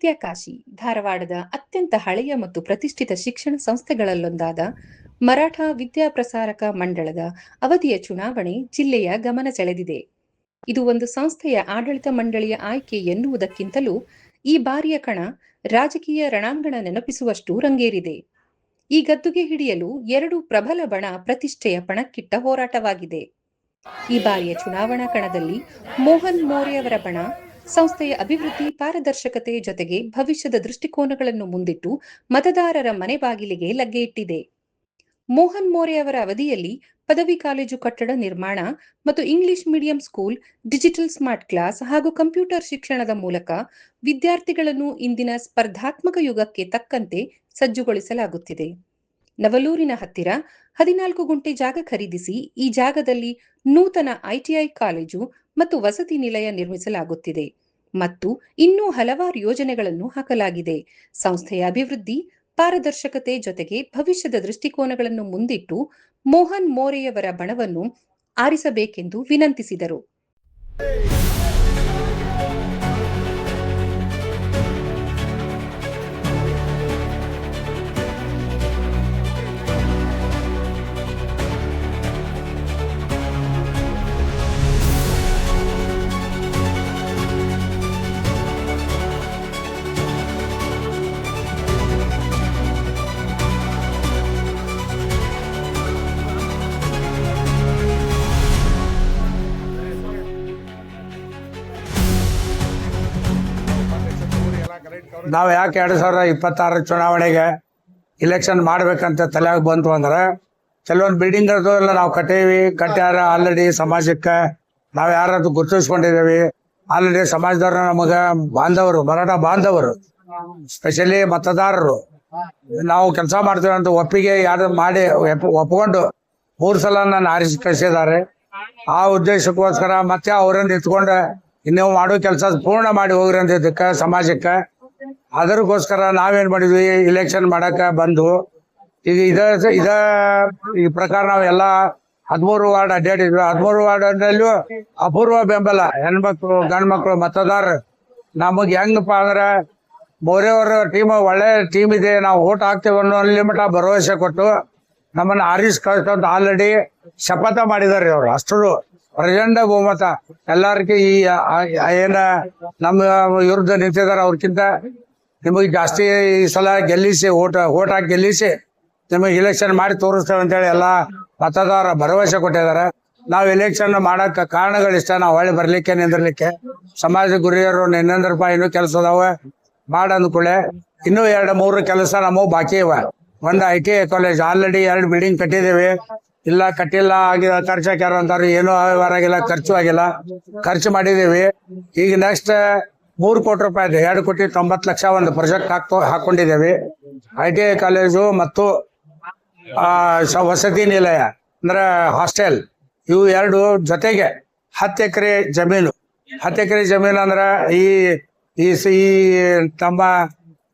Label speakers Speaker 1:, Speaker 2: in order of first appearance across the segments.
Speaker 1: ವಿದ್ಯಾಕಾಶಿ ಧಾರವಾಡದ ಅತ್ಯಂತ ಹಳೆಯ ಮತ್ತು ಪ್ರತಿಷ್ಠಿತ ಶಿಕ್ಷಣ ಸಂಸ್ಥೆಗಳಲ್ಲೊಂದಾದ ಮರಾಠ ವಿದ್ಯಾಪ್ರಸಾರಕ ಮಂಡಳದ ಅವಧಿಯ ಚುನಾವಣೆ ಜಿಲ್ಲೆಯ ಗಮನ ಸೆಳೆದಿದೆ. ಇದು ಒಂದು ಸಂಸ್ಥೆಯ ಆಡಳಿತ ಮಂಡಳಿಯ ಆಯ್ಕೆ ಎನ್ನುವುದಕ್ಕಿಂತಲೂ ಈ ಬಾರಿಯ ಕಣ ರಾಜಕೀಯ ರಣಾಂಗಣ ನೆನಪಿಸುವಷ್ಟು ರಂಗೇರಿದೆ. ಈ ಗದ್ದುಗೆ ಹಿಡಿಯಲು ಎರಡು ಪ್ರಬಲ ಬಣ ಪ್ರತಿಷ್ಠೆಯ ಪಣಕ್ಕಿಟ್ಟ ಹೋರಾಟವಾಗಿದೆ. ಈ ಬಾರಿಯ ಚುನಾವಣಾ ಕಣದಲ್ಲಿ ಮೋಹನ್ ಮೋರೆಯವರ ಬಣ ಸಂಸ್ಥೆಯ ಅಭಿವೃದ್ಧಿ, ಪಾರದರ್ಶಕತೆ ಜೊತೆಗೆ ಭವಿಷ್ಯದ ದೃಷ್ಟಿಕೋನಗಳನ್ನು ಮುಂದಿಟ್ಟು ಮತದಾರರ ಮನೆ ಬಾಗಿಲಿಗೆ ಲಗ್ಗೆ ಇಟ್ಟಿದೆ. ಮೋಹನ್ ಮೋರೆಯವರ ಅವಧಿಯಲ್ಲಿ ಪದವಿ ಕಾಲೇಜು ಕಟ್ಟಡ ನಿರ್ಮಾಣ ಮತ್ತು English medium school, digital smart class ಹಾಗೂ ಕಂಪ್ಯೂಟರ್ ಶಿಕ್ಷಣದ ಮೂಲಕ ವಿದ್ಯಾರ್ಥಿಗಳನ್ನು ಇಂದಿನ ಸ್ಪರ್ಧಾತ್ಮಕ ಯುಗಕ್ಕೆ ತಕ್ಕಂತೆ ಸಜ್ಜುಗೊಳಿಸಲಾಗುತ್ತಿದೆ. ನವಲೂರಿನ ಹತ್ತಿರ 14 ಗುಂಟೆ ಜಾಗ ಖರೀದಿಸಿ ಈ ಜಾಗದಲ್ಲಿ ನೂತನ ಐಟಿಐ ಕಾಲೇಜು ಮತ್ತು ವಸತಿ ನಿಲಯ ನಿರ್ಮಿಸಲಾಗುತ್ತಿದೆ ಮತ್ತು ಇನ್ನೂ ಹಲವಾರು ಯೋಜನೆಗಳನ್ನು ಹಾಕಲಾಗಿದೆ. ಸಂಸ್ಥೆಯ ಅಭಿವೃದ್ಧಿ, ಪಾರದರ್ಶಕತೆ ಜೊತೆಗೆ ಭವಿಷ್ಯದ ದೃಷ್ಟಿಕೋನಗಳನ್ನು ಮುಂದಿಟ್ಟು ಮೋಹನ್ ಮೋರೆಯವರ ಬಣವನ್ನು ಆರಿಸಬೇಕೆಂದು ವಿನಂತಿಸಿದರು.
Speaker 2: ನಾವು ಯಾಕೆ 2026 ಚುನಾವಣೆಗೆ ಇಲೆಕ್ಷನ್ ಮಾಡ್ಬೇಕಂತ ತಲೆಯಾಗ ಬಂತು ಅಂದ್ರೆ ಕೆಲವೊಂದು ಬಿಲ್ಡಿಂಗ್ ಎಲ್ಲ ನಾವು ಕಟ್ಟ್ಯಾರ ಆಲ್ರೆಡಿ ಸಮಾಜಕ್ಕೆ ನಾವು ಯಾರದು ಗುರುತಿಸ್ಕೊಂಡಿದ್ದೇವೆ. ಆಲ್ರೆಡಿ ಸಮಾಜದವ್ರು ನಮಗೆ ಬಾಂಧವರು, ಮರಾಠ ಬಾಂಧವರು, ಸ್ಪೆಷಲಿ ಮತದಾರರು. ನಾವು ಕೆಲಸ ಮಾಡ್ತೇವೆ ಅಂತ ಒಪ್ಪಿಗೆ ಯಾರು ಮಾಡಿ ಒಪ್ಕೊಂಡು 3 ಸಲ ನನ್ನ ಆರಿಸಿ ಕಳಿಸಿದ್ದಾರೆ. ಆ ಉದ್ದೇಶಕ್ಕೋಸ್ಕರ ಮತ್ತೆ ಅವರನ್ನು ಇಟ್ಕೊಂಡು ಇನ್ನೂ ಮಾಡೋ ಕೆಲಸ ಪೂರ್ಣ ಮಾಡಿ ಹೋಗ್ರಿ ಅಂತಿದ್ದಕ್ಕೆ ಸಮಾಜಕ್ಕೆ. ಅದಕ್ಕೋಸ್ಕರ ನಾವೇನ್ ಮಾಡಿದ್ವಿ, ಇಲೆಕ್ಷನ್ ಮಾಡಕ ಬಂದು ಈಗ ಈ ಪ್ರಕಾರ ನಾವೆಲ್ಲ 13 ವಾರ್ಡ್ ಅಡ್ಡಾಡಿದ್ವಿ. 13 ವಾರ್ಡ್ನಲ್ಲೂ ಅಪೂರ್ವ ಬೆಂಬಲ ಹೆಣ್ಮಕ್ಳು, ಗಂಡು ಮಕ್ಳು, ಮತದಾರ ನಮಗ್ ಹೆಂಗಪ್ಪ ಅಂದ್ರೆ ಮೋರೆಯವರ ಟೀಮ್ ಒಳ್ಳೆ ಟೀಮ್ ಇದೆ, ನಾವು ಓಟ್ ಹಾಕ್ತೇವೆ ಅನ್ನೋ ಲಿಮಿಟ ಭರವಸೆ ಕೊಟ್ಟು ನಮ್ಮನ್ನ ಆರಿಸ್ ಕಳಿಸ್ತಂತ ಆಲ್ರೆಡಿ ಶಪಥ ಮಾಡಿದಾರೆ ಅವ್ರು. ಅಷ್ಟು ಪ್ರಚಂಡ ಬಹುಮತ ಎಲ್ಲಾರ್ಗಿ ಈ ಏನ ನಮ್ಮ ವಿರುದ್ಧ ನಿಂತಿದಾರ ಅವ್ರಕ್ಕಿಂತ ನಿಮಗೆ ಜಾಸ್ತಿ ಈ ಸಲ ಗೆಲ್ಲಿಸಿ ಓಟ್ ಹಾಕಿ ಗೆಲ್ಲಿಸಿ ನಿಮಗೆ ಇಲೆಕ್ಷನ್ ಮಾಡಿ ತೋರಿಸ್ತೇವೆ ಅಂತೇಳಿ ಎಲ್ಲ ಮತದಾರ ಭರವಸೆ ಕೊಟ್ಟಿದ್ದಾರೆ. ನಾವು ಇಲೆಕ್ಷನ್ ಮಾಡಕ್ ಕಾರಣಗಳಿಷ್ಟ, ನಾವು ಹೊಳ್ಳಿ ಬರ್ಲಿಕ್ಕೆ ನಿಂದಿರ್ಲಿಕ್ಕೆ ಸಮಾಜ ಗುರಿಯರು ಇನ್ನೊಂದರಪ್ಪ ಇನ್ನೂ ಕೆಲಸ ಅದಾವ ಮಾಡಂದ್ಕೂಳೆ ಇನ್ನೂ 2-3 ಕೆಲಸ ನಮಗ್ ಬಾಕಿ ಇವ. ಒಂದು ITI ಕಾಲೇಜ್ ಆಲ್ರೆಡಿ 2 ಬಿಲ್ಡಿಂಗ್ ಕಟ್ಟಿದ್ದೇವೆ. ಇಲ್ಲ ಕಟ್ಟಿಲ್ಲ ಆಗಿಲ್ಲ, ಖರ್ಚು ಹಾಕ್ಯಾರ ಅಂತಾರ, ಏನೂ ಆಗಿಲ್ಲ, ಖರ್ಚು ಆಗಿಲ್ಲ, ಖರ್ಚು ಮಾಡಿದೇವಿ. ಈಗ ನೆಕ್ಸ್ಟ್ 3 ಕೋಟಿ ರೂಪಾಯಿ 2,90,00,000 ಒಂದು ಪ್ರಾಜೆಕ್ಟ್ ಹಾಕೊಂಡಿದ್ದೇವೆ. ITI ಕಾಲೇಜು ಮತ್ತು ವಸತಿ ನಿಲಯ ಅಂದ್ರೆ ಹಾಸ್ಟೆಲ್, ಇವು 2 ಜೊತೆಗೆ 10 ಎಕರೆ ಜಮೀನು. 10 ಎಕರೆ ಜಮೀನು ಅಂದ್ರೆ ಈ ತಮ್ಮ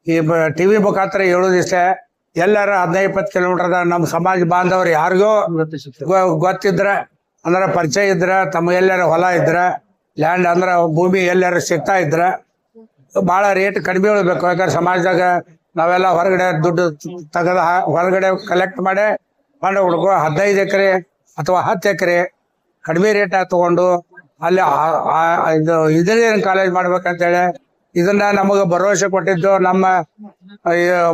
Speaker 2: ಈ TV ಮುಖಾಂತರ ಹೇಳೋದಿಷ್ಟ ಎಲ್ಲಾರ 15-20 ಕಿಲೋಮೀಟರ್ ನಮ್ಮ ಸಮಾಜ ಬಾಂಧವ್ರು ಯಾರಿಗೋ ಗೊತ್ತಿದ್ರ ಅಂದ್ರೆ ಪರಿಚಯ ಇದ್ರ, ತಮ್ಮ ಎಲ್ಲಾರ ಹೊಲ ಇದ್ರ, ಲ್ಯಾಂಡ್ ಅಂದ್ರೆ ಭೂಮಿ ಎಲ್ಲಾರು ಸಿಗ್ತಾ ಇದ್ರ ಬಹಳ ರೇಟ್ ಕಡಿಮೆ ಉಳ್ಬೇಕು. ಯಾಕಂದ್ರೆ ಸಮಾಜದಾಗ ನಾವೆಲ್ಲ ಹೊರಗಡೆ ದುಡ್ಡು ತೆಗೆದ ಹೊರಗಡೆ ಕಲೆಕ್ಟ್ ಮಾಡಿ ಮಾಡಿ ಹುಡುಗು 15 ಎಕರೆ ಅಥವಾ 10 ಎಕರೆ ಕಡಿಮೆ ರೇಟ್ ತಗೊಂಡು ಅಲ್ಲಿ ಇಂಜಿನಿಯರಿಂಗ್ ಕಾಲೇಜ್ ಮಾಡ್ಬೇಕಂತೇಳಿ ಇದನ್ನ ನಮಗೆ ಭರವಸೆ ಕೊಟ್ಟಿದ್ದು ನಮ್ಮ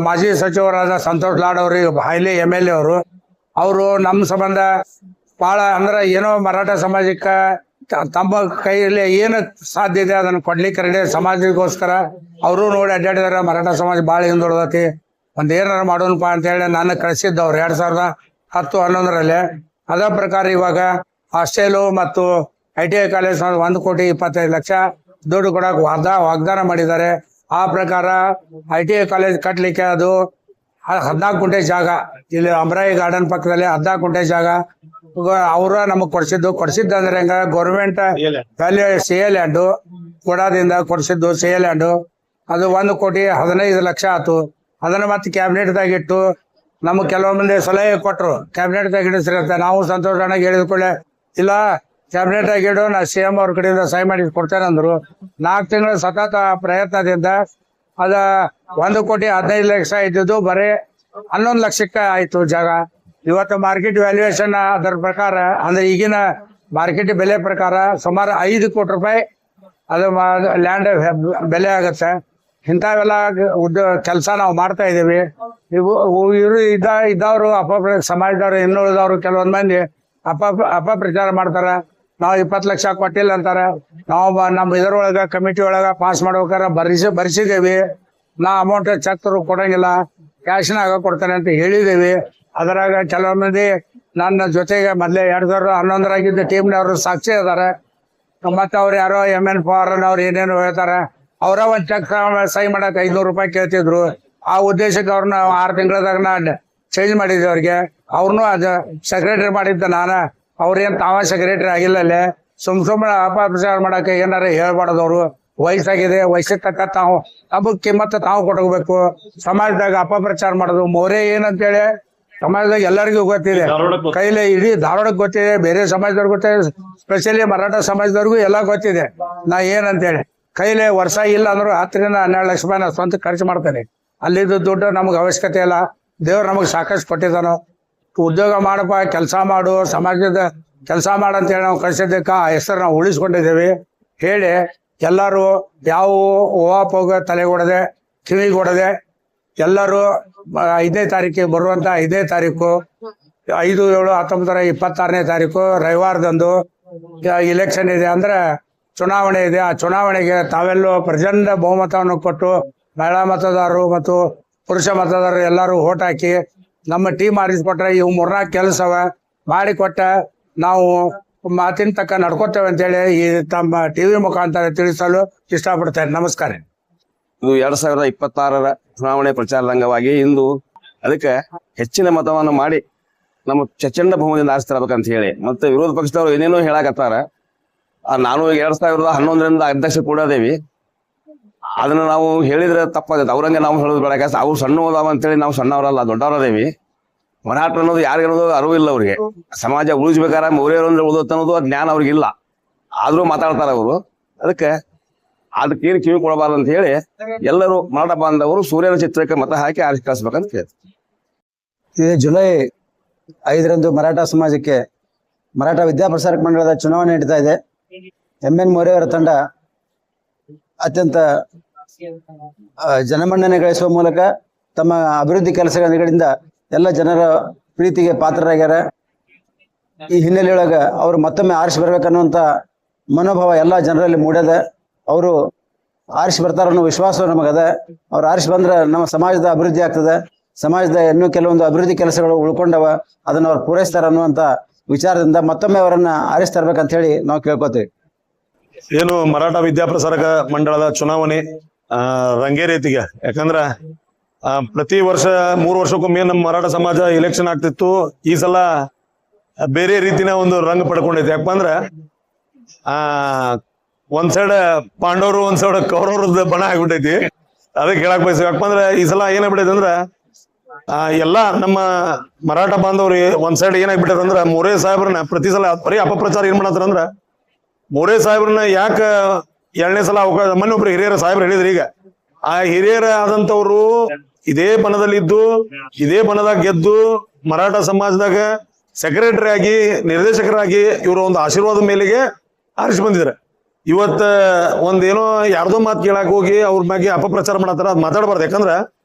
Speaker 2: ಮಾಜಿ ಸಚಿವರಾದ ಸಂತೋಷ್ ಲಾಡ್ ಅವರು, ಹೈಲಿ MLA ಅವರು ನಮ್ಮ ಸಂಬಂಧ ಬಹಳ ಅಂದ್ರೆ ಏನೋ ಮರಾಠ ಸಮಾಜಕ್ಕೆ ತಮ್ಮ ಕೈಯಲ್ಲಿ ಏನು ಸಾಧ್ಯ ಇದೆ ಅದನ್ನ ಕೊಡ್ಲಿಕ್ಕೆ ರೆಡಿ. ಸಮಾಜಕ್ಕೋಸ್ಕರ ಅವರು ನೋಡಿ ಅಡ್ಡಾಡಿದಾರೆ. ಮರಾಠ ಸಮಾಜ ಭಾಳ ಹಿಂದುಳಿದತಿ, ಒಂದ್ ಏನಾರ ಮಾಡೋಣಪ್ಪ ಅಂತ ಹೇಳಿ ನಾನು ಕಳಿಸಿದ್ದವ್ರು 2010-11ರಲ್ಲಿ. ಅದ ಪ್ರಕಾರ ಇವಾಗ ಹಾಸ್ಟೆಲು ಮತ್ತು ITI ಕಾಲೇಜ್ 1,25,00,000 ದುಡ್ಡು ಕೊಡಕ್ ವಾಗ್ದಾನ ಮಾಡಿದ್ದಾರೆ. ಆ ಪ್ರಕಾರ ITI ಕಾಲೇಜ್ ಕಟ್ಲಿಕ್ಕೆ ಅದು 14 ಗುಂಟೆ ಜಾಗ, ಇಲ್ಲಿ ಅಮರಾಯಿ ಗಾರ್ಡನ್ ಪಕ್ಕದಲ್ಲಿ 14 ಗುಂಟೆ ಜಾಗ ಅವ್ರ ನಮಗ್ ಕೊಡ್ಸಿದ್ದಂದ್ರೆ ಹೆಂಗ ಗೌರ್ಮೆಂಟ್ ವ್ಯಾಲ್ಯೂ CA ಲ್ಯಾಂಡ್ ಕೊಡಾದಿಂದ ಕೊಡ್ಸಿದ್ದು. CA ಲ್ಯಾಂಡ್ ಅದು 1,15,00,000 ಆಯ್ತು. ಅದನ್ನ ಮತ್ತೆ ಕ್ಯಾಬಿನೆಟ್ದಾಗಿಟ್ಟು ನಮಗ್ ಕೆಲವೊಂದು ಸಲಹೆ ಕೊಟ್ರು, ಕ್ಯಾಬಿನೆಟ್ದಾಗ ಇಡಿಸಿರತ್ತೆ. ನಾವು ಸಂತೋಷನಾಗಿ ಹೇಳಿದ ಕೂಡಲೇ ಇಲ್ಲ ಕ್ಯಾಬಿನೆಟ್ ಆಗಿಡು, ನಾ CM ಅವ್ರ ಕಡೆಯಿಂದ ಸಹಿ ಮಾಡಿ ಕೊಡ್ತೇನೆ ಅಂದ್ರು. 4 ತಿಂಗಳ ಸತತ ಪ್ರಯತ್ನದಿಂದ ಅದ 1,15,00,000 ಇದ್ದಿದ್ದು ಬರೀ 11 ಲಕ್ಷಕ್ಕೆ ಆಯ್ತು ಜಾಗ. ಇವತ್ತು ಮಾರ್ಕೆಟ್ ವ್ಯಾಲ್ಯೂಯೇಷನ್ ಅದರ ಪ್ರಕಾರ ಅಂದ್ರೆ ಈಗಿನ ಮಾರ್ಕೆಟ್ ಬೆಲೆ ಪ್ರಕಾರ ಸುಮಾರು 5 ಕೋಟಿ ರೂಪಾಯಿ ಅದು ಲ್ಯಾಂಡ್ ಬೆಲೆ ಆಗತ್ತೆ. ಇಂಥವೆಲ್ಲ ಕೆಲಸ ನಾವು ಮಾಡ್ತಾ ಇದ್ದೀವಿ. ಇವರು ಇದ್ದವರು ಸಮಾಜದವ್ರು ಇನ್ನುಳಿದವರು ಕೆಲವೊಂದು ಮಂದಿ ಅಪಪ್ರಚಾರ ಮಾಡ್ತಾರ. ನಾವು 20 ಲಕ್ಷ ಕೊಟ್ಟಿಲ್ಲ ಅಂತಾರ. ನಾವು ನಮ್ಮ ಇದರೊಳಗ ಕಮಿಟಿ ಒಳಗ ಪಾಸ್ ಮಾಡ್ಬೇಕಾರೆ ಬರ್ಸಿದೇವಿ. ನಾ ಅಮೌಂಟ್ ಚೆಕ್ ಕೊಡಂಗಿಲ್ಲ, ಕ್ಯಾಶ್ನಾಗ ಕೊಡ್ತಾನೆ ಅಂತ ಹೇಳಿದೇವಿ. ಅದರಾಗ ಕೆಲವೊಂದು ಮಂದಿ ನನ್ನ ಜೊತೆಗೆ ಮೊದಲೇ 2011 ಟೀಮ್ನವರು ಸಾಕ್ಷಿ ಅದಾರೆ. ಮತ್ತೆ ಅವ್ರು ಯಾರೋ MN ಫಾರನ್ ಅವ್ರು ಏನೇನು ಹೇಳ್ತಾರೆ. ಅವರ ಒಂದು ಚೆಕ್ ಸಹಿ ಮಾಡಕ್ 500 ರೂಪಾಯಿ ಕೇಳ್ತಿದ್ರು. ಆ ಉದ್ದೇಶಕ್ಕೆ ಅವ್ರನ್ನ 6 ತಿಂಗಳದಾಗ ನಾನು ಚೇಂಜ್ ಮಾಡಿದ್ದೆ ಅವ್ರಿಗೆ. ಅವ್ರನ್ನೂ ಅದು ಸೆಕ್ರೆಟರಿ ಮಾಡಿದ್ದೆ ನಾನು. ಅವ್ರೇನ್ ತಾವ ಸೆಕ್ರೆಟರಿ ಆಗಿಲ್ಲ ಅಲ್ಲೇ. ಸುಮ್ಮನೆ ಅಪಪ್ರಚಾರ ಮಾಡಕ್ಕೆ ಏನಾರ ಹೇಳ್ಬಾರ್ದವ್ರು. ವಯಸ್ಸಾಗಿದೆ, ವಯಸ್ಸಿಗೆ ತಕ್ಕ ತಾವು ಹಬ್ಬಕ್ಕೆ ಕಿಮ್ಮತ್ತ ತಾವು ಕೊಟ್ಕೋಬೇಕು. ಸಮಾಜದಾಗ ಅಪಪ್ರಚಾರ ಮಾಡೋದು ಮೌರ್ಯ ಏನಂತೇಳಿ ಸಮಾಜದಾಗ ಎಲ್ಲರಿಗೂ ಗೊತ್ತಿದೆ. ಕೈಲಿ ಇಡೀ ಧಾರವಾಡಕ್ಕೆ ಗೊತ್ತಿದೆ, ಬೇರೆ ಸಮಾಜದವ್ರಿಗೆ ಗೊತ್ತಿದೆ, ಸ್ಪೆಷಲಿ ಮರಾಠ ಸಮಾಜದವ್ರಿಗೂ ಎಲ್ಲ ಗೊತ್ತಿದೆ ನಾ ಏನಂತೇಳಿ. ಕೈಲಿ ವರ್ಷ ಇಲ್ಲ ಅಂದ್ರು 10 ರಿಂದ 12 ಲಕ್ಷ ರೂಪಾಯಿ ನಾ ಸ್ವಂತ ಖರ್ಚು ಮಾಡ್ತೇನೆ. ಅಲ್ಲಿದ್ದು ದುಡ್ಡು ನಮ್ಗೆ ಅವಶ್ಯಕತೆ ಇಲ್ಲ. ದೇವ್ರು ನಮಗೆ ಸಾಕಷ್ಟು ಕೊಟ್ಟಿದ್ದಾನು. ಉದ್ಯೋಗ ಮಾಡಪ್ಪ, ಕೆಲಸ ಮಾಡು, ಸಮಾಜದ ಕೆಲಸ ಮಾಡಂತೇಳಿ ನಾವು ಕಳ್ಸಿದ್ದಕ್ಕ ಆ ಹೆಸರು ನಾವು ಉಳಿಸ್ಕೊಂಡಿದ್ದೇವೆ ಹೇಳಿ ಎಲ್ಲರೂ ಯಾವ ಹೋಗ ತಲೆಗೊಡದೆ ಕಿವಿಗೊಡದೆ ಎಲ್ಲರೂ 5ನೇ ತಾರೀಕಿಗೆ ಬರುವಂತ 5ನೇ ತಾರೀಕು 5/7/1926ನೇ ತಾರೀಕು ರವಿವಾರದಂದು ಇಲೆಕ್ಷನ್ ಇದೆ, ಅಂದ್ರೆ ಚುನಾವಣೆ ಇದೆ. ಆ ಚುನಾವಣೆಗೆ ತಾವೆಲ್ಲೂ ಪ್ರಚಂಡ ಬಹುಮತವನ್ನು ಕೊಟ್ಟು ಮಹಿಳಾ ಮತದಾರರು ಮತ್ತು ಪುರುಷ ಮತದಾರರು ಎಲ್ಲರೂ ಓಟ್ ಹಾಕಿ ನಮ್ಮ ಟೀಮ್ ಆರಿಸ್ಕೊಟ್ರೆ ಇವು 3-4 ಕೆಲಸವ ಮಾಡಿಕೊಟ್ಟ ನಾವು ಮಾತಿನ ತಕ್ಕ ನಡ್ಕೋತೇವೆ ಅಂತೇಳಿ ಈ ತಮ್ಮ ಟಿವಿ ಮುಖಾಂತರ ತಿಳಿಸಲು ಇಷ್ಟಪಡ್ತೇನೆ. ನಮಸ್ಕಾರ.
Speaker 3: ಇದು 2026ರ ಚುನಾವಣೆ ಪ್ರಚಾರದ ಅಂಗವಾಗಿ ಇಂದು ಅದಕ್ಕೆ ಹೆಚ್ಚಿನ ಮತವನ್ನು ಮಾಡಿ ನಮ್ಮ ಪ್ರಚಂಡ ಬಹುಮತದಿಂದ ಆರಿಸ್ತಿರ್ಬೇಕಂತ ಹೇಳಿ ಮತ್ತೆ ವಿರೋಧ ಪಕ್ಷದವರು ಏನೇನೋ ಹೇಳಕತ್ತಾರ. ನಾನು 2011ರಿಂದ ಅಧ್ಯಕ್ಷ ಕೂಡ ಅದೇವಿ. ಅದನ್ನ ನಾವು ಹೇಳಿದ್ರೆ ತಪ್ಪಾಗತ್ತೆ. ಅವ್ರಂಗೆ ನಾವು ಹೇಳೋದು ಬೇಡ. ಯಾಕಂದ್ರೆ ಅವ್ರು ಸಣ್ಣ ಹೋದಾವ ಅಂತೇಳಿ ನಾವು ಸಣ್ಣವರಲ್ಲ, ದೊಡ್ಡವರದೇವಿ. ಮರಾಠ ಅನ್ನೋದು ಯಾರಿಗೆ ಅನ್ನೋದು ಅರಿವಿಲ್ಲ ಅವ್ರಿಗೆ. ಸಮಾಜ ಉಳಿಸ್ಬೇಕಾರ ಮೌರ್ಯರು ಅಂದ್ರೆ ಉಳಿದತ್ತ ಅನ್ನೋದು ಜ್ಞಾನ ಅವ್ರಿಗಿಲ್ಲ. ಆದ್ರೂ ಮಾತಾಡ್ತಾರ ಅವರು. ಅದಕ್ಕೆ ಅದಕ್ಕೇನು ಕಿವಿ ಕೊಡಬಾರ್ದು ಅಂತ ಹೇಳಿ ಎಲ್ಲರೂ ಮರಾಠ ಬಾಂಧವರು ಸೂರ್ಯನ ಚಿತ್ರಕ್ಕೆ ಮತ ಹಾಕಿ ಆರಿಸಿ ಕಳಿಸ್ಬೇಕಂತ ಹೇಳ್ತಾರೆ.
Speaker 4: ಇದು ಜುಲೈ 5ರಂದು ಮರಾಠ ಸಮಾಜಕ್ಕೆ ಮರಾಠ ವಿದ್ಯಾಪ್ರಸಾರಕ ಮಂಡಳದ ಚುನಾವಣೆ ನಡೀತಾ ಇದೆ. MN ಮೌರ್ಯವರ ತಂಡ ಅತ್ಯಂತ ಜನಮನ್ನಣೆ ಗಳಿಸುವ ಮೂಲಕ ತಮ್ಮ ಅಭಿವೃದ್ಧಿ ಕೆಲಸಗಳಿಂದ ಎಲ್ಲ ಜನರ ಪ್ರೀತಿಗೆ ಪಾತ್ರರಾಗ್ಯಾರ. ಈ ಹಿನ್ನೆಲೆಯೊಳಗ ಅವರು ಮತ್ತೊಮ್ಮೆ ಆರಿಸಿ ಬರ್ಬೇಕನ್ನುವಂತ ಮನೋಭಾವ ಎಲ್ಲ ಜನರಲ್ಲಿ ಮೂಡ್ಯದ. ಅವರು ಆರಿಸಿ ಬರ್ತಾರ ಅನ್ನೋ ವಿಶ್ವಾಸ ನಮಗದ. ಅವ್ರು ಆರಿಸಿ ಬಂದ್ರೆ ನಮ್ಮ ಸಮಾಜದ ಅಭಿವೃದ್ಧಿ ಆಗ್ತದೆ. ಸಮಾಜದ ಇನ್ನೂ ಕೆಲವೊಂದು ಅಭಿವೃದ್ಧಿ ಕೆಲಸಗಳು ಉಳ್ಕೊಂಡವ, ಅದನ್ನ ಅವ್ರು ಪೂರೈಸ್ತಾರ ಅನ್ನುವಂತ ವಿಚಾರದಿಂದ ಮತ್ತೊಮ್ಮೆ ಅವರನ್ನ ಆರಿಸಿ ತರ್ಬೇಕಂತ ಹೇಳಿ ನಾವು ಕೇಳ್ಕೊತೀವಿ.
Speaker 5: ಏನು ಮರಾಠ ವಿದ್ಯಾಪ್ರಸಾರಕ ಮಂಡಳದ ಚುನಾವಣೆ ರಂಗೇರೇತಿಗೆ. ಯಾಕಂದ್ರ ಪ್ರತಿ ವರ್ಷ 3 ವರ್ಷಕ್ಕೊಮ್ಮೆ ನಮ್ಮ ಮರಾಠ ಸಮಾಜ ಇಲೆಕ್ಷನ್ ಆಗ್ತಿತ್ತು. ಈ ಸಲ ಬೇರೆ ರೀತಿನ ಒಂದು ರಂಗ ಪಡ್ಕೊಂಡೈತಿ. ಯಾಕಂದ್ರ ಒಂದ್ ಸೈಡ್ ಪಾಂಡವರು, ಒಂದ್ ಸೈಡ್ ಕೌರವ್ರದ ಬಣ ಆಗ್ಬಿಟ್ಟೈತಿ. ಅದಕ್ಕೆ ಹೇಳಕ್ ಬಯಸ್ತೀವಿ. ಯಾಕಂದ್ರ ಈ ಸಲ ಏನಾಗ್ಬಿಟ್ಟೈತಿ ಅಂದ್ರ ಎಲ್ಲಾ ನಮ್ಮ ಮರಾಠ ಬಾಂಧವ್ರಿ ಒಂದ್ ಸೈಡ್ ಏನಾಗ್ಬಿಟ್ಟದ ಅಂದ್ರ ಮೋರೆ ಸಾಹೇಬ್ರನ್ನ ಪ್ರತಿ ಸಲ ಬರೀ ಅಪಪ್ರಚಾರ ಏನ್ ಮಾಡತ್ತಾರ ಅಂದ್ರ ಮೋರೆ ಸಾಹೇಬ್ರನ್ನ ಯಾಕ 2ನೇ ಸಲ ಅವಕಾಶ ಮೊನ್ನೆ ಒಬ್ರು ಹಿರಿಯರ ಸಾಹೇಬ್ರು ಹೇಳಿದ್ರಿ. ಈಗ ಆ ಹಿರಿಯರ ಆದಂತವ್ರು ಇದೇ ಬಣದಲ್ಲಿದ್ದು ಇದೇ ಬಣದಾಗ ಗೆದ್ದು ಮರಾಠ ಸಮಾಜದಾಗ ಸೆಕ್ರೆಟರಿ ಆಗಿ ನಿರ್ದೇಶಕರಾಗಿ ಇವರ ಒಂದು ಆಶೀರ್ವಾದ ಮೇಲೆಗೆ ಆರಿಸಿ ಬಂದಿದ್ದಾರೆ. ಇವತ್ತ ಒಂದೇನೋ ಯಾರ್ದೋ ಮಾತು ಕೇಳಕ್ ಹೋಗಿ ಅವ್ರ ಮ್ಯಾಗೆ ಅಪಪ್ರಚಾರ ಮಾಡತ್ತಾರ. ಅದ್ ಮಾತಾಡಬಾರ್ದು. ಯಾಕಂದ್ರ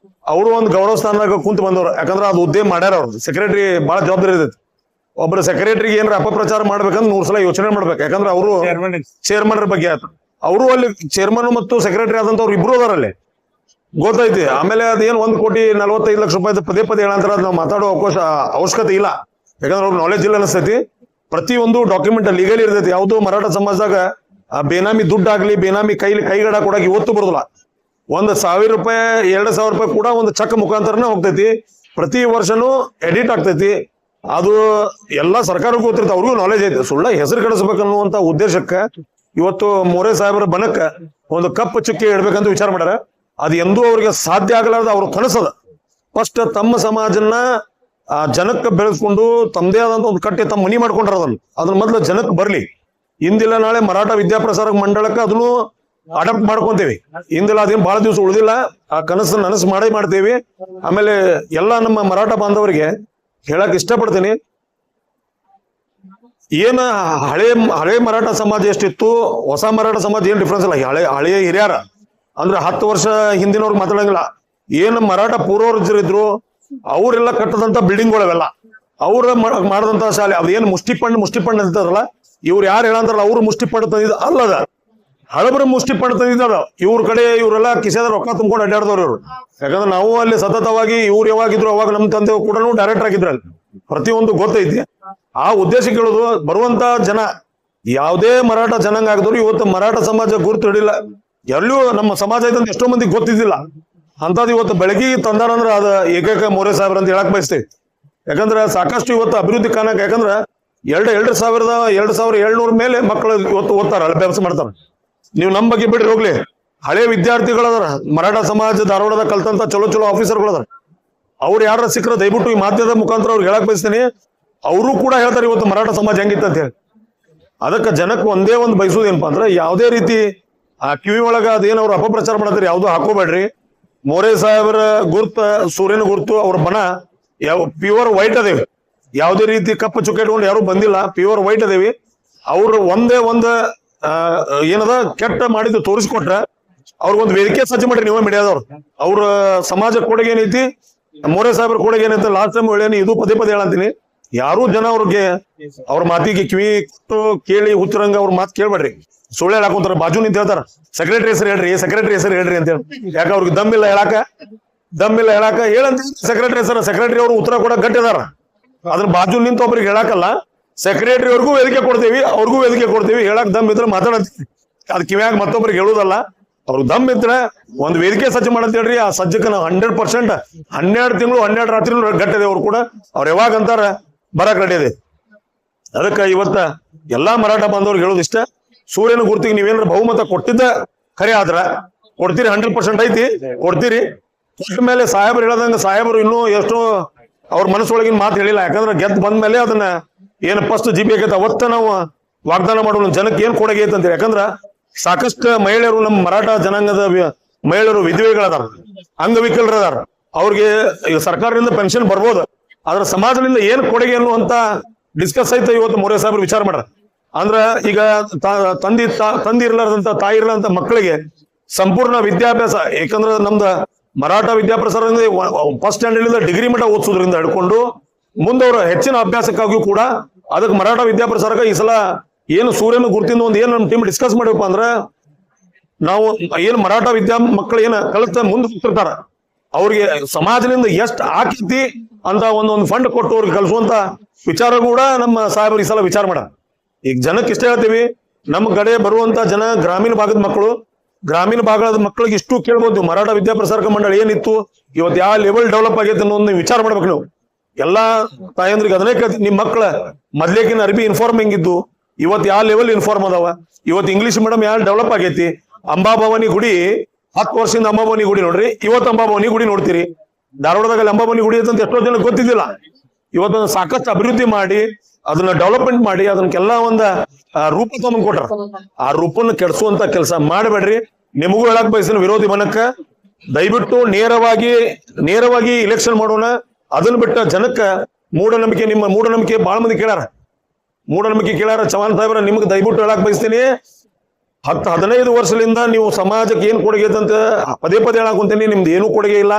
Speaker 5: ಅವರು ಒಂದು ಗೌರವ ಸ್ಥಾನದಾಗ ಕುಂತು ಬಂದವ್ರು. ಯಾಕಂದ್ರ ಅದು ಉದ್ಯಮ ಮಾಡ್ಯಾರ. ಅವ್ರದ್ದು ಸೆಕ್ರೆಟರಿ ಬಹಳ ಜವಾಬ್ದಾರಿ ಇರ್ತೈತಿ. ಒಬ್ಬರು ಸೆಕ್ರೆಟರಿಗೆ ಏನಾರ ಅಪಪ್ರಚಾರ ಮಾಡ್ಬೇಕಂದ್ರೆ 100 ಸಲ ಯೋಚನೆ ಮಾಡ್ಬೇಕು. ಯಾಕಂದ್ರೆ ಅವರು ಚೇರ್ಮನ್ ಬಗ್ಗೆ ಆಯ್ತು. ಅವರು ಅಲ್ಲಿ ಚೇರ್ಮನ್ ಮತ್ತು ಸೆಕ್ರೆಟರಿ ಆದಂತವ್ರು ಇಬ್ರು ಅದಾರಲ್ಲಿ ಗೊತ್ತೈತಿ. ಆಮೇಲೆ ಅದೇನು 1,45 ಲಕ್ಷ ರೂಪಾಯಿ ಪದೇ ಪದೇ ಹೇಳಂತಾರ. ನಾವು ಮಾತಾಡೋ ಅವಶ್ಯಕತೆ ಇಲ್ಲ. ಯಾಕಂದ್ರೆ ಅವ್ರ ನಾಲೆಜ್ ಇಲ್ಲ ಅನಿಸ್ತೈತಿ. ಪ್ರತಿಯೊಂದು ಡಾಕ್ಯುಮೆಂಟ್ ಲೀಗಲ್ ಇರ್ತೈತಿ. ಯಾವ್ದು ಮರಾಠ ಸಮಾಜದಾಗ ಬೇನಾಮಿ ದುಡ್ಡಾಗ್ಲಿ ಬೇನಾಮಿ ಕೈಗಡ ಕೊಡಕ್ಕೆ ಇವತ್ತು ಬರೋದಿಲ್ಲ. 1,000 ರೂಪಾಯಿ 2,000 ರೂಪಾಯಿ ಕೂಡ ಒಂದು ಚೆಕ್ ಮುಖಾಂತರನೇ ಹೋಗ್ತೈತಿ. ಪ್ರತಿ ವರ್ಷನೂ ಎಡಿಟ್ ಆಗ್ತೈತಿ. ಅದು ಎಲ್ಲ ಸರ್ಕಾರಕ್ಕೂ ಗೊತ್ತಿರುತ್ತೆ. ಅವ್ರಿಗೂ ನಾಲೆಜ್ ಐತೆ. ಸುಳ್ಳ ಹೆಸರು ಕಳಿಸ್ಬೇಕನ್ನುವಂತ ಉದ್ದೇಶಕ್ಕೆ ಇವತ್ತು ಮೋರೆ ಸಾಹೇಬರ ಬನಕ್ಕ ಒಂದು ಕಪ್ಪು ಚುಕ್ಕಿ ಇಡ್ಬೇಕಂತ ವಿಚಾರ ಮಾಡ್ಯಾರ. ಅದು ಎಂದೂ ಅವ್ರಿಗೆ ಸಾಧ್ಯ ಆಗಲಾರ್ದ ಅವ್ರ ಕನಸದ. ಫಸ್ಟ್ ತಮ್ಮ ಸಮಾಜನ್ನ ಜನಕ್ಕೆ ಬೆಳೆಸ್ಕೊಂಡು ತಮ್ಮದೇ ಆದಂತ ಒಂದು ಕಟ್ಟಿ ತಮ್ಮ ಮನಿ ಮಾಡ್ಕೊಂಡ್ರ ಅದನ್ನ ಮೊದ್ಲು ಜನಕ್ಕೆ ಬರ್ಲಿ. ಇಂದಿಲ್ಲ ನಾಳೆ ಮರಾಠ ವಿದ್ಯಾಪ್ರಸಾರಕ ಮಂಡಳಕ್ಕೆ ಅದನ್ನು ಅಡಾಪ್ಟ್ ಮಾಡ್ಕೊಂತೇವಿ. ಇಂದೆಲ್ಲ ಅದೇನು ಬಹಳ ದಿವಸ ಉಳಿದಿಲ್ಲ. ಆ ಕನಸು ನನಸು ಮಾಡ್ತೇವಿ. ಆಮೇಲೆ ಎಲ್ಲಾ ನಮ್ಮ ಮರಾಠ ಬಾಂಧವರಿಗೆ ಹೇಳಕ್ ಇಷ್ಟಪಡ್ತೀನಿ, ಏನ ಹಳೆ ಮರಾಠ ಸಮಾಜ ಎಷ್ಟಿತ್ತು, ಹೊಸ ಮರಾಠ ಸಮಾಜ ಏನ್ ಡಿಫ್ರೆನ್ಸ್ ಇಲ್ಲ. ಹಳೆಯ ಹಿರಿಯರ ಅಂದ್ರೆ 10 ವರ್ಷ ಹಿಂದಿನವ್ರು ಮಾತಾಡಂಗಿಲ್ಲ. ಏನ್ ಮರಾಠ ಪೂರ್ವಜರಿದ್ರು ಅವರೆಲ್ಲ ಕಟ್ಟದಂತ ಬಿಲ್ಡಿಂಗ್ಗಳವೆಲ್ಲ, ಅವ್ರ ಮಾಡದಂತ ಶಾಲೆ, ಅದೇನು ಮುಷ್ಟಿಪಂಡ್ ಅಂತಾರಲ್ಲ, ಇವ್ರು ಯಾರು ಹೇಳಂತಾರಲ್ಲ ಅವ್ರು ಮುಷ್ಟಿಪಂಡ್ ತಂದಿದ್ದ ಅಲ್ಲದ, ಹಳಬರ ಮುಷ್ಟಿಪಂಡ್ ತಂದಿದ್ದಾರ. ಇವ್ರ ಕಡೆ ಇವರೆಲ್ಲ ಕಿಸೆದ ರೊಕ್ಕ ತುಂಬ್ಕೊಂಡು ಅಡ್ಡಾಡ್ದವ್ರು ಇವ್ರು. ಯಾಕಂದ್ರೆ ನಾವು ಅಲ್ಲಿ ಸತತವಾಗಿ ಇವ್ರು ಯಾವಾಗಿದ್ರು ಅವಾಗ ನಮ್ಮ ತಂದೆ ಕೂಡ ಡೈರೆಕ್ಟರ್ ಆಗಿದ್ರು ಅಲ್ಲಿ, ಪ್ರತಿಯೊಂದು ಗೊತ್ತೈತಿ. ಆ ಉದ್ದೇಶ ಕೇಳೋದು, ಬರುವಂತ ಜನ ಯಾವುದೇ ಮರಾಠ ಜನಾಂಗ ಆಗಿದ್ರು ಇವತ್ತು ಮರಾಠ ಸಮಾಜ ಗುರುತು ಹಿಡಿಲ್ಲ. ಎಲ್ಲೂ ನಮ್ಮ ಸಮಾಜ ಐತೆ ಅಂತ ಎಷ್ಟೋ ಮಂದಿಗೆ ಗೊತ್ತಿದ್ದಿಲ್ಲ. ಅಂತದ್ ಇವತ್ತು ಬೆಳಗ್ಗೆ ತಂದಾರಂದ್ರೆ ಅದ ಏಕೈಕ ಮೋರೆ ಸಾಹೇಬ್ರ ಅಂತ ಹೇಳಕ್ ಬಯಸ್ತೇವೆ. ಯಾಕಂದ್ರೆ ಸಾಕಷ್ಟು ಇವತ್ತು ಅಭಿವೃದ್ಧಿ ಕಾಣಕ, ಯಾಕಂದ್ರೆ 2,700 ಮೇಲೆ ಮಕ್ಕಳು ಇವತ್ತು ಓದ್ತಾರ, ಅಭ್ಯಾಸ ಮಾಡ್ತಾರ. ನೀವು ನಮ್ಮ ಬಗ್ಗೆ ಬಿಡ್ರಿ ಹೋಗ್ಲಿ, ಹಳೆ ವಿದ್ಯಾರ್ಥಿಗಳದಾರ ಮರಾಠ ಸಮಾಜ ಧಾರವಾಡದ ಕಲ್ತಂತ ಚಲೋ ಆಫೀಸರ್ಗಳದಾರ. ಅವ್ರು ಯಾರ ಸಿಕ್ಕರ ದಯವಿಟ್ಟು ಈ ಮಾಧ್ಯಮದ ಮುಖಾಂತರ ಅವ್ರಿಗೆ ಹೇಳಕ್ ಬಯಸ್ತೀನಿ, ಅವರು ಕೂಡ ಹೇಳ್ತಾರೆ ಇವತ್ತು ಮರಾಠ ಸಮಾಜ ಹೆಂಗಿತ್ತು ಅಂತ ಹೇಳಿ. ಅದಕ್ಕೆ ಜನಕ್ಕೆ ಒಂದೇ ಒಂದು ಬಯಸೋದೇನಪ್ಪಾ ಅಂದ್ರೆ, ಯಾವುದೇ ರೀತಿ ಆ ಕಿವಿ ಒಳಗ ಅದೇನು ಅವ್ರು ಅಪಪ್ರಚಾರ ಮಾಡತ್ತಾರೆ ಯಾವ್ದು ಹಾಕೋಬೇಡ್ರಿ. ಮೋರೆ ಸಾಹೇಬರ ಗುರ್ತ, ಸೂರ್ಯನ ಗುರ್ತು, ಅವ್ರ ಬಣ ಪ್ಯೂರ್ ವೈಟ್ ಅದೇವಿ. ಯಾವುದೇ ರೀತಿ ಕಪ್ಪು ಚುಕ್ಕೆ ಇಟ್ಕೊಂಡು ಯಾರು ಬಂದಿಲ್ಲ, ಪ್ಯೂರ್ ವೈಟ್ ಅದೇವಿ. ಅವ್ರು ಒಂದೇ ಒಂದು ಏನದ ಕೆಟ್ಟ ಮಾಡಿದ್ದು ತೋರಿಸ್ಕೊಟ್ರ ಅವ್ರಿಗೊಂದು ವೇದಿಕೆ ಸಜ್ಜು ಮಾಡ್ರಿ ನೀವೇ ಮೀಡಿಯಾದವ್ರು. ಅವ್ರ ಸಮಾಜ ಕೊಡುಗೆ ಏನೈತಿ, ಮೋರೆ ಸಾಹೇಬ್ರ ಕೊಡುಗೆ ಏನೈತಿ, ಲಾಸ್ಟ್ ಟೈಮ್ ಹೇಳೇನಿ, ಇದು ಪದೇ ಹೇಳಂತೀನಿ. ಯಾರು ಜನ ಅವ್ರಿಗೆ ಅವ್ರ ಮಾತಿಗೆ ಕಿವಿ ಕೇಳಿ ಹುಚ್ಚರಂಗ ಅವ್ರ ಮಾತು ಕೇಳ್ಬೇಡ್ರಿ. ಸುಳ್ಳು ಹೇಳಾಕೊಂತಾರ, ಬಾಜು ನಿಂತ ಹೇಳ್ತಾರ ಸೆಕ್ರೆಟರಿ ಹೆಸರು ಹೇಳ್ರಿ ಅಂತ ಹೇಳಿ. ಯಾಕೆ ಅವ್ರಿಗೆ ದಮ್ಮಿಲ್ಲ ಹೇಳಾಕ ಹೇಳಂತ ಸೆಕ್ರೆಟರಿ ಅವ್ರು ಉತ್ತರ ಕೂಡ ಗಟ್ಟಿದಾರ. ಅದ್ರ ಬಾಜು ನಿಂತ ಒಬ್ರಿಗೆ ಹೇಳಾಕಲ್ಲ, ಸೆಕ್ರೆಟರಿ ಅವ್ರಿಗೂ ವೇದಿಕೆ ಕೊಡ್ತೇವಿ, ಅವ್ರಿಗೂ ವೇದಿಕೆ ಕೊಡ್ತೇವಿ. ಹೇಳಕ್ ದಮ್ ಇದ್ರೆ ಮಾತಾಡತ್ತೀವಿ, ಅದ್ ಕಿವ್ಯಾಗ ಮತ್ತೊಬ್ರಿಗೆ ಹೇಳುದಲ್ಲ. ಅವ್ರಿಗೆ ದಮ್ ಇದ್ರೆ ಒಂದ್ ವೇದಿಕೆ ಸಜ್ಜು ಮಾಡಂತ ಹೇಳ್ರಿ. ಆ ಸಜ್ಜಕ್ಕೆ ನಾವು 100% 12 ತಿಂಗಳು 12 ರಾತ್ರಿ ಗಟ್ಟಿದೆ. ಅವ್ರು ಕೂಡ ಅವ್ರು ಯಾವಾಗ ಅಂತಾರ ಬರಕ್ ರೆಡಿ ಇದೆ. ಅದಕ್ಕೆ ಇವತ್ತ ಎಲ್ಲಾ ಮರಾಠ ಬಾಂಧವ್ರಿಗೆ ಹೇಳೋದು ಇಷ್ಟ, ಸೂರ್ಯನ ಗುರ್ತಿಗೆ ನೀವೇನಾರ ಬಹುಮತ ಕೊಟ್ಟಿದ್ದ ಖರೆ ಆದ್ರ ಕೊಡ್ತೀರಿ, 100% ಐತಿ, ಕೊಡ್ತೀರಿ. ಕೊಟ್ಟ ಮೇಲೆ ಸಾಹೇಬರು ಹೇಳದಂಗ ಸಾಹೇಬರು ಇನ್ನೂ ಎಷ್ಟೋ ಅವ್ರ ಮನಸ್ಸೊಳಗಿನ ಮಾತು ಹೇಳಿಲ್ಲ. ಯಾಕಂದ್ರೆ ಗೆದ್ದು ಬಂದ ಮೇಲೆ ಅದನ್ನ ಏನು ಫಸ್ಟ್ GP ಆಗೈತೆ ಅವತ್ತ ನಾವು ವಾಗ್ದಾನ ಮಾಡೋಣ ಜನಕ್ಕೆ ಏನ್ ಕೊಡುಗೆ ಐತೆ ಅಂತೇಳಿ. ಯಾಕಂದ್ರ ಸಾಕಷ್ಟು ಮಹಿಳೆಯರು, ನಮ್ಮ ಮರಾಠ ಜನಾಂಗದ ಮಹಿಳೆಯರು ವಿಧವೆಗಳದಾರ, ಅಂಗವಿಕಲರದಾರ. ಅವ್ರಿಗೆ ಸರ್ಕಾರದಿಂದ ಪೆನ್ಷನ್ ಬರ್ಬೋದು, ಆದ್ರೆ ಸಮಾಜದಿಂದ ಏನ್ ಕೊಡುಗೆ ಅನ್ನುವಂತ ಡಿಸ್ಕಸ್ ಐತೆ ಇವತ್ತು ಮೋರೆ ಸಾಹೇಬ್ರು ವಿಚಾರ ಮಾಡ್ರ. ಅಂದ್ರ ಈಗ ತಂದಿ ಇರ್ಲಾರ್ದಂತ ತಾಯಿ ಇರ್ಲಾರ್ದಂತ ಮಕ್ಕಳಿಗೆ ಸಂಪೂರ್ಣ ವಿದ್ಯಾಭ್ಯಾಸ, ಯಾಕಂದ್ರ ನಮ್ದ ಮರಾಠ ವಿದ್ಯಾಪ್ರಸಾರ ಫಸ್ಟ್ ಸ್ಟ್ಯಾಂಡರ್ಡ್ ಡಿಗ್ರಿ ಮಟ್ಟ ಓದಿಸೋದ್ರಿಂದ ಹಿಡ್ಕೊಂಡು ಮುಂದವ್ರ ಹೆಚ್ಚಿನ ಅಭ್ಯಾಸಕ್ಕಾಗಿಯೂ ಕೂಡ ಅದಕ್ಕೆ ಮರಾಠ ವಿದ್ಯಾಪ್ರಸಾರಕ ಈ ಸಲ ಏನು ಸೂರ್ಯನ ಗುರುತಿಂದ ಒಂದು ಏನ್ ನಮ್ಮ ಟೀಮ್ ಡಿಸ್ಕಸ್ ಮಾಡಿವಪ್ಪ ಅಂದ್ರ, ನಾವು ಏನ್ ಮರಾಠ ಮಕ್ಕಳು ಏನ ಕಲಿತ ಮುಂದೆ ಹೋಗ್ತಿರ್ತಾರ ಅವ್ರಿಗೆ ಸಮಾಜದಿಂದ ಎಷ್ಟು ಆಕೈತಿ ಅಂತ ಒಂದೊಂದು ಫಂಡ್ ಕೊಟ್ಟು ಅವ್ರಿಗೆ ಕಲಿಸುವಂತ ವಿಚಾರ ಕೂಡ ನಮ್ಮ ಸಾಹೇಬರು ಈ ಸಲ ವಿಚಾರ ಮಾಡ. ಈಗ ಜನಕ್ಕೆ ಇಷ್ಟ ಹೇಳ್ತೀವಿ, ನಮ್ಮ ಕಡೆ ಬರುವಂತ ಜನ ಗ್ರಾಮೀಣ ಭಾಗದ ಮಕ್ಕಳಿಗೆ ಇಷ್ಟು ಕೇಳ್ಬೋದು, ಮರಾಠ ವಿದ್ಯಾಪ್ರಸಾರಕ ಮಂಡಳಿ ಏನಿತ್ತು, ಇವತ್ತು ಯಾವ ಲೆವೆಲ್ ಡೆವಲಪ್ ಆಗೈತೆ ಅನ್ನೋ ಒಂದು ವಿಚಾರ ಮಾಡ್ಬೇಕು ನೀವು. ಎಲ್ಲಾ ತಾಯಂದ್ರಿಗೆ ಅದನ್ನೇ ಕೇಳ್ತೀವಿ, ನಿಮ್ ಮಕ್ಕಳ ಮೊದ್ಲೇಕಿನ ಅರ್ಬಿ ಇನ್ಫಾರ್ಮ್ ಹೆಂಗಿದ್ದು, ಇವತ್ತು ಯಾವ ಲೆವೆಲ್ ಇನ್ಫಾರ್ಮ್ ಅದಾವ, ಇವತ್ತು ಇಂಗ್ಲಿಷ್ ಮೀಡಿಯಂ ಯಾವ ಡೆವಲಪ್ ಆಗೈತಿ. ಅಂಬಾಭವಾನಿ ಗುಡಿ 10 ವರ್ಷದಿಂದ ಅಂಬಾಭವಾನಿ ಗುಡಿ ನೋಡ್ರಿ, ಇವತ್ತು ಅಂಬಾಭವಾನಿ ಗುಡಿ ನೋಡ್ತೀರಿ. ಧಾರವಾಡದಾಗ ಅಂಬಾಭವಾನಿ ಗುಡಿ ಅಂತ ಎಷ್ಟೋ ಜನ ಗೊತ್ತಿದ್ದಿಲ್ಲ. ಇವತ್ತೊಂದು ಸಾಕಷ್ಟು ಅಭಿವೃದ್ಧಿ ಮಾಡಿ ಅದನ್ನ ಡೆವಲಪ್ಮೆಂಟ್ ಮಾಡಿ ಅದಕ್ಕೆಲ್ಲ ಒಂದ ರೂಪ ತಗೊಂಡ್ ಕೊಟ್ರ. ಆ ರೂಪನ್ನ ಕೆಡಿಸುವಂತ ಕೆಲಸ ಮಾಡಬೇಡ್ರಿ. ನಿಮಗೂ ಹೇಳಕ್ ಬಯಸಿನ ವಿರೋಧಿ ಬಣಕ್ಕ ದಯವಿಟ್ಟು ನೇರವಾಗಿ ಇಲೆಕ್ಷನ್ ಮಾಡೋಣ. ಅದನ್ನ ಬಿಟ್ಟ ಜನಕ್ಕ ನಿಮ್ಮ ಮೂಢನಂಬಿಕೆ ಬಹಳ ಮಂದಿ ಕೇಳಾರ. ಚವಾನ್ ಸಾಹೇಬ್ರ ನಿಮ್ಗೆ ದಯವಿಟ್ಟು ಹೇಳಕ್ ಬಯಸ್ತೀನಿ, 10-15 ವರ್ಷದಿಂದ ನೀವು ಸಮಾಜಕ್ಕೆ ಏನ್ ಕೊಡುಗೆ ಅಂತ ಪದೇ ಹೇಳಾಕೊಂತೀನಿ. ನಿಮ್ದು ಏನೂ ಕೊಡುಗೆ ಇಲ್ಲ,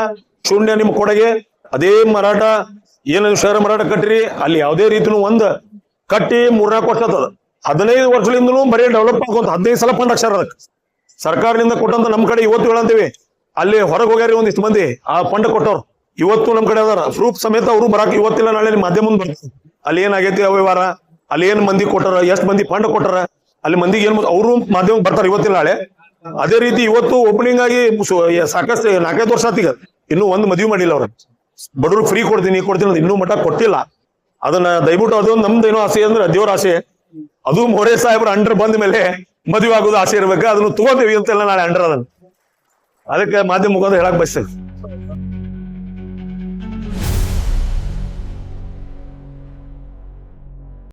Speaker 5: ಶೂನ್ಯ ನಿಮ್ ಕೊಡುಗೆ. ಅದೇ ಮರಾಠ ಏನು ಶಹರ ಮರಾಠ ಕಟ್ಟಿರಿ, ಅಲ್ಲಿ ಯಾವುದೇ ರೀತಿನೂ ಒಂದ್ ಕಟ್ಟಿ 3-4 ವರ್ಷ ಆಗ್ತದ. 15 ವರ್ಷದಿಂದಲೂ ಬರೀ ಡೆವಲಪ್ ಆಗುವಂತ 15 ಸಲ ಫಂಡ್ ಹಾಕ್ಸಾರ ಅದಕ್ಕೆ ಸರ್ಕಾರದಿಂದ ಕೊಟ್ಟಂತ. ನಮ್ ಕಡೆ ಇವತ್ತು ಹೇಳಂತೀವಿ, ಅಲ್ಲಿ ಹೊರಗೆ ಹೋಗ್ಯಾರಿ ಒಂದಿಷ್ಟು ಮಂದಿ ಆ ಫಂಡ್ ಕೊಟ್ಟವ್ರು, ಇವತ್ತು ನಮ್ ಕಡೆ ಅದಾರ ಪ್ರೂಫ್ ಸಮೇತ. ಅವರು ಬರಾಕ್ ಇವತ್ತಿಲ್ಲ ನಾಳೆ ನಿಮ್ಮ ಮಾಧ್ಯಮ ಮುಂದೆ ಬರ್ತಾರೆ. ಅಲ್ಲಿ ಏನಾಗೈತಿ ಅವ್ಯವಹಾರ, ಅಲ್ಲಿ ಏನ್ ಮಂದಿ ಕೊಟ್ಟಾರ, ಎಷ್ಟು ಮಂದಿ ಫಂಡ್ ಕೊಟ್ಟಾರ, ಅಲ್ಲಿ ಮಂದಿಗೆ ಏನ್ ಅವರು ಮಾಧ್ಯಮ ಬರ್ತಾರೆ ಇವತ್ತಿಲ್ಲ ನಾಳೆ. ಅದೇ ರೀತಿ ಇವತ್ತು ಓಪನಿಂಗ್ ಆಗಿ ಸಾಕಷ್ಟು 4-5 ವರ್ಷ ಆತೀಗ ಇನ್ನೂ ಒಂದು ಮದುವೆ ಮಾಡಿಲ್ಲ ಅವ್ರ. ಬಡವ್ರಿಗೆ ಫ್ರೀ ಕೊಡ್ತೀನಿ ಇನ್ನೂ ಮಟ್ಟ ಕೊಟ್ಟಿಲ್ಲ. ಅದನ್ನ ದಯವಿಟ್ಟು ಅದೊಂದು ನಮ್ದೇನೋ ಆಸೆ ಅಂದ್ರೆ ದೇವ್ರ ಆಸೆ, ಅದು ಮೋರೆ ಸಾಹೇಬ್ರ ಅಂಡರ್ ಬಂದ ಮೇಲೆ ಮದುವೆ ಆಗೋದು ಆಸೆ ಇರ್ಬೇಕು. ಅದನ್ನು ತಗೋತೀವಿ ಅಂತೆಲ್ಲ ನಾಳೆ ಅಂಡರ್ ಅದನ್ನ. ಅದಕ್ಕೆ ಮಾಧ್ಯಮ ಮುಖಾಂತರ ಹೇಳಕ್ ಬಯಸ್ತೇವೆ.